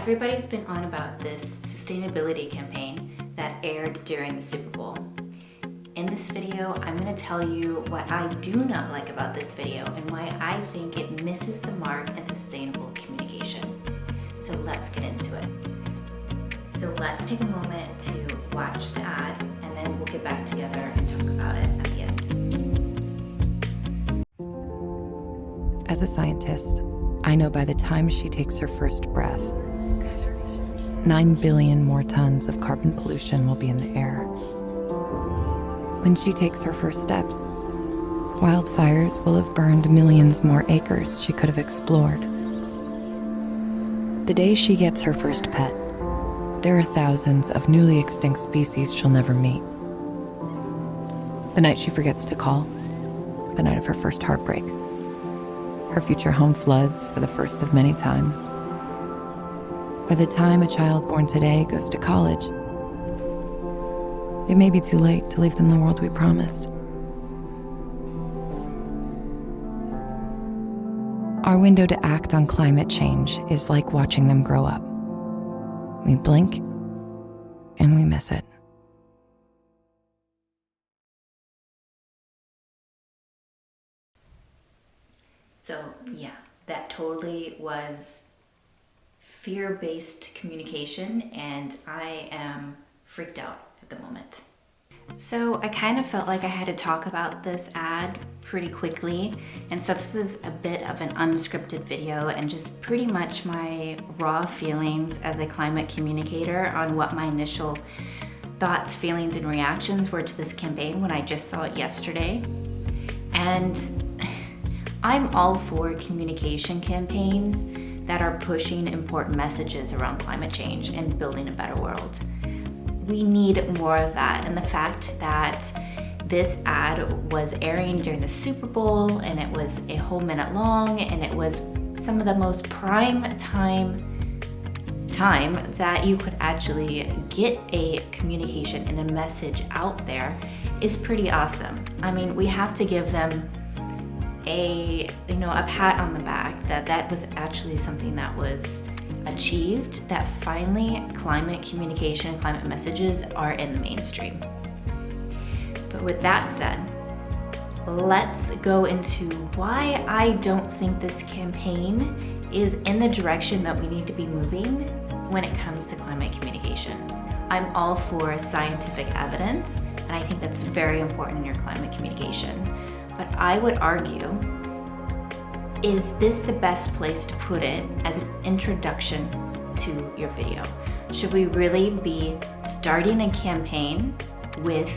Everybody's been on about this sustainability campaign that aired during the Super Bowl. In this video, I'm going to tell you what I do not like about this video and why I think it misses the mark in sustainable communication. So let's get into it. So let's take a moment to watch the ad and then we'll get back together and talk about it at the end. As a scientist, I know by the time she takes her first breath, 9 billion more tons of carbon pollution will be in the air. When she takes her first steps, wildfires will have burned millions more acres she could have explored. The day she gets her first pet, there are thousands of newly extinct species she'll never meet. The night she forgets to call, the night of her first heartbreak, her future home floods for the first of many times. By the time a child born today goes to college, it may be too late to leave them the world we promised. Our window to act on climate change is like watching them grow up. We blink and we miss it. So yeah, that totally was fear-based communication and I am freaked out at the moment. So I kind of felt like I had to talk about this ad pretty quickly, and so this is a bit of an unscripted video and just pretty much my raw feelings as a climate communicator on what my initial thoughts, feelings, and reactions were to this campaign when I just saw it yesterday. And I'm all for communication campaigns that are pushing important messages around climate change and building a better world. We need more of that, and the fact that this ad was airing during the Super Bowl and it was a whole minute long and it was some of the most prime time that you could actually get a communication and a message out there is pretty awesome. I mean, we have to give them a pat on the back that was actually something that was achieved, that finally climate communication and climate messages are in the mainstream. But with that said, let's go into why I don't think this campaign is in the direction that we need to be moving when it comes to climate communication. I'm all for scientific evidence, and I think that's very important in your climate communication. But I would argue, is this the best place to put it as an introduction to your video? Should we really be starting a campaign with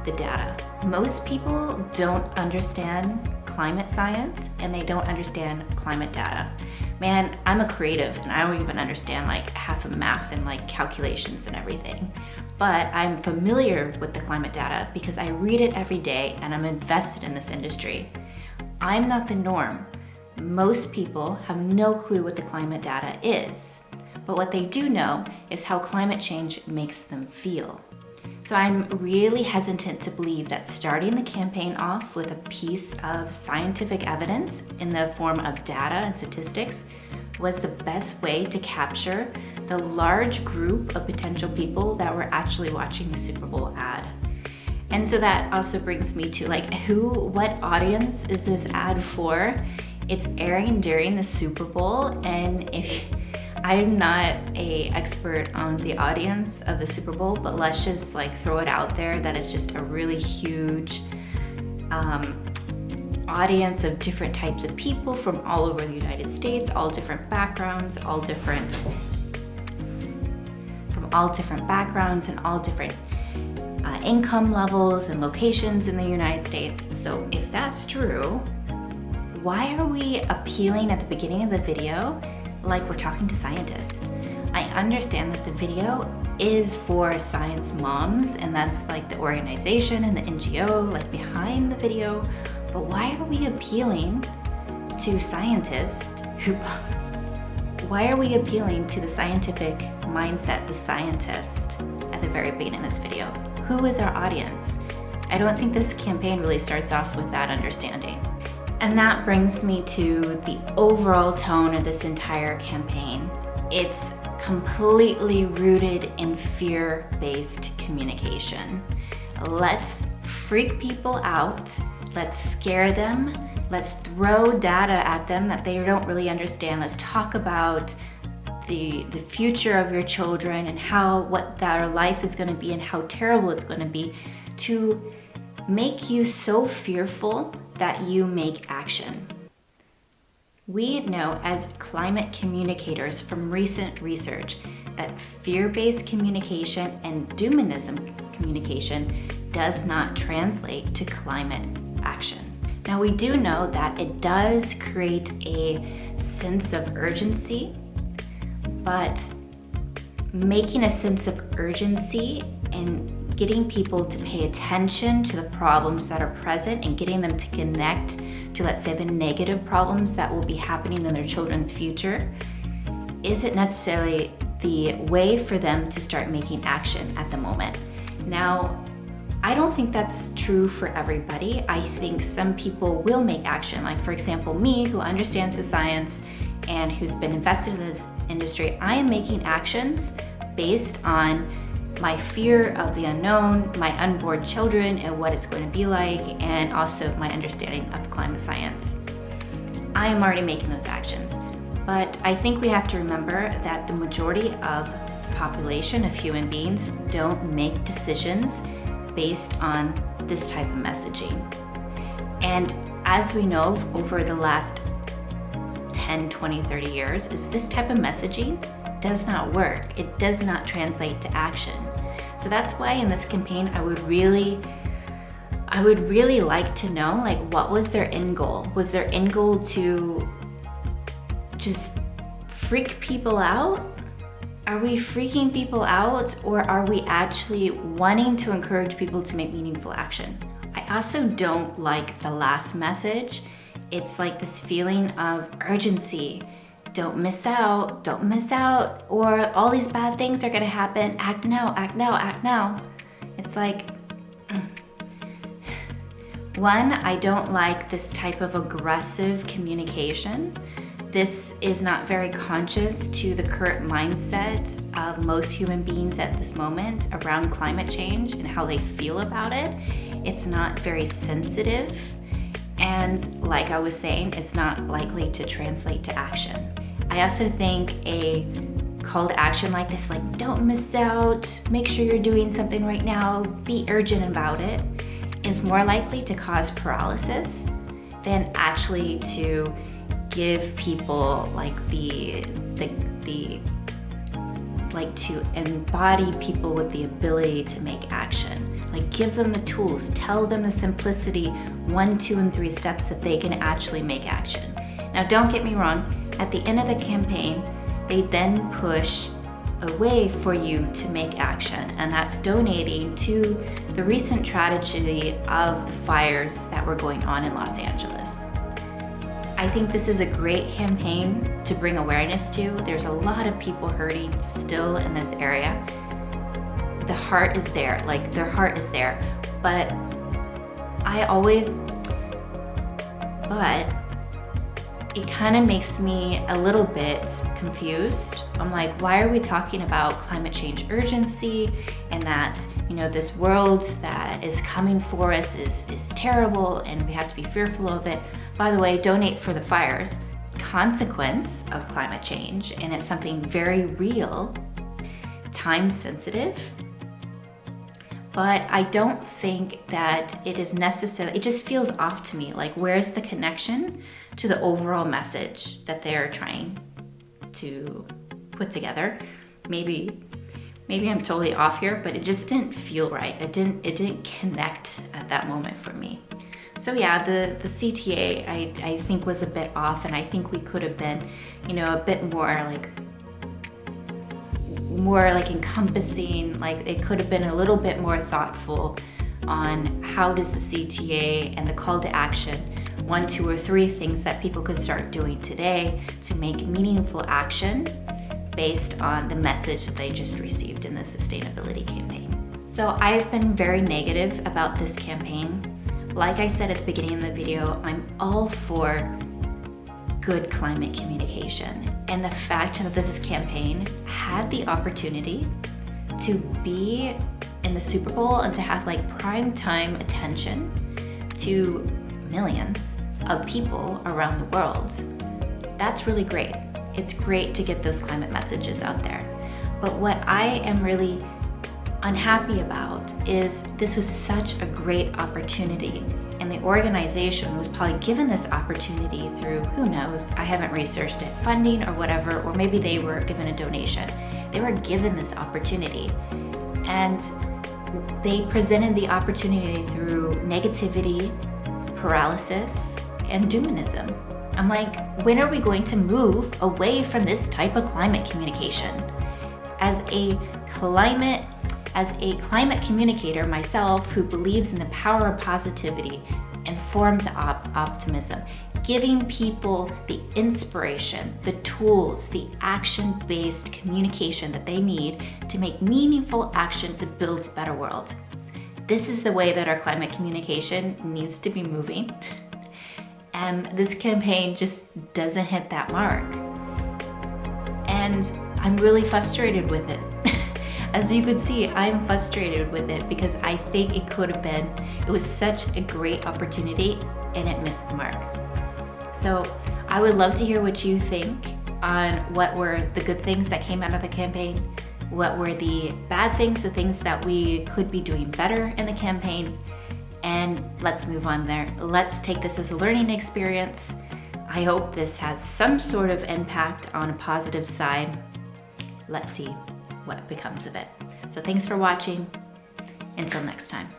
the data? Most people don't understand climate science and they don't understand climate data. Man, I'm a creative and I don't even understand like half of math and like calculations and everything. But I'm familiar with the climate data because I read it every day and I'm invested in this industry. I'm not the norm. Most people have no clue what the climate data is, but what they do know is how climate change makes them feel. So I'm really hesitant to believe that starting the campaign off with a piece of scientific evidence in the form of data and statistics was the best way to capture the large group of potential people that were actually watching the Super Bowl ad. And so that also brings me to what audience is this ad for? It's airing during the Super Bowl, and if I'm not an expert on the audience of the Super Bowl, but let's just throw it out there that it's just a really huge audience of different types of people from all over the United States, all different backgrounds, and all different income levels and locations in the United States. So if that's true, why are we appealing at the beginning of the video like we're talking to scientists? I understand that the video is for science moms and that's the organization and the NGO behind the video, but why are we appealing to scientists why are we appealing to the scientific mindset, the scientist, at the very beginning of this video? Who is our audience? I don't think this campaign really starts off with that understanding. And that brings me to the overall tone of this entire campaign. It's completely rooted in fear-based communication. Let's freak people out, let's scare them, let's throw data at them that they don't really understand. Let's talk about the future of your children and what their life is going to be and how terrible it's going to be, to make you so fearful that you make action. We know as climate communicators from recent research that fear-based communication and doomism communication does not translate to climate action. Now, we do know that it does create a sense of urgency, but making a sense of urgency and getting people to pay attention to the problems that are present and getting them to connect to, let's say, the negative problems that will be happening in their children's future isn't necessarily the way for them to start making action at the moment. Now, I don't think that's true for everybody. I think some people will make action. Like, for example, me, who understands the science and who's been invested in this industry, I am making actions based on my fear of the unknown, my unborn children and what it's going to be like, and also my understanding of climate science. I am already making those actions. But I think we have to remember that the majority of the population of human beings don't make decisions based on this type of messaging. And as we know over the last 10, 20, 30 years, is this type of messaging does not work. It does not translate to action. So that's why in this campaign, I would really like to know, like, what was their end goal? Was their end goal to just freak people out? Are we freaking people out, or are we actually wanting to encourage people to make meaningful action? I also don't like the last message. It's like this feeling of urgency. Don't miss out, or all these bad things are gonna happen. Act now, act now, act now. It's like, one, I don't like this type of aggressive communication. This is not very conscious to the current mindset of most human beings at this moment around climate change and how they feel about it. It's not very sensitive. And like I was saying, it's not likely to translate to action. I also think a call to action like this, like, don't miss out, make sure you're doing something right now, be urgent about it, is more likely to cause paralysis than actually to give people like like to embody people with the ability to make action. Like, give them the tools, tell them the simplicity, 1, 2, and 3 steps that they can actually make action. Now, don't get me wrong, at the end of the campaign, they then push a way for you to make action, and that's donating to the recent tragedy of the fires that were going on in Los Angeles. I think this is a great campaign to bring awareness to. There's a lot of people hurting still in this area. The heart is there, like, their heart is there, but it kind of makes me a little bit confused. I'm like, why are we talking about climate change urgency and that, this world that is coming for us is terrible and we have to be fearful of it? By the way, donate for the fires. Consequence of climate change, and it's something very real, time sensitive. But I don't think that it is necessary. It just feels off to me. Like, where's the connection to the overall message that they're trying to put together? Maybe I'm totally off here, but it just didn't feel right. It didn't connect at that moment for me. So yeah, the CTA I think was a bit off, and I think we could have been, a bit more like encompassing. Like, it could have been a little bit more thoughtful on how does the CTA and the call to action, 1, 2, or 3 things that people could start doing today to make meaningful action based on the message that they just received in the sustainability campaign. So I've been very negative about this campaign. Like I said at the beginning of the video, I'm all for good climate communication. And the fact that this campaign had the opportunity to be in the Super Bowl and to have like prime time attention to millions of people around the world, that's really great. It's great to get those climate messages out there. But what I am really unhappy about is this was such a great opportunity, and the organization was probably given this opportunity through, who knows, I haven't researched it, funding or whatever, or maybe they were given a donation. They were given this opportunity, and they presented the opportunity through negativity, paralysis, and doomism. I'm like, when are we going to move away from this type of climate communication? As a climate communicator myself, who believes in the power of positivity, informed optimism, giving people the inspiration, the tools, the action-based communication that they need to make meaningful action to build a better world. This is the way that our climate communication needs to be moving. And this campaign just doesn't hit that mark. And I'm really frustrated with it. As you can see, I'm frustrated with it because I think it was such a great opportunity and it missed the mark. So I would love to hear what you think on what were the good things that came out of the campaign, what were the bad things, the things that we could be doing better in the campaign, and let's move on there. Let's take this as a learning experience. I hope this has some sort of impact on a positive side. Let's see what becomes of it. So thanks for watching. Until next time.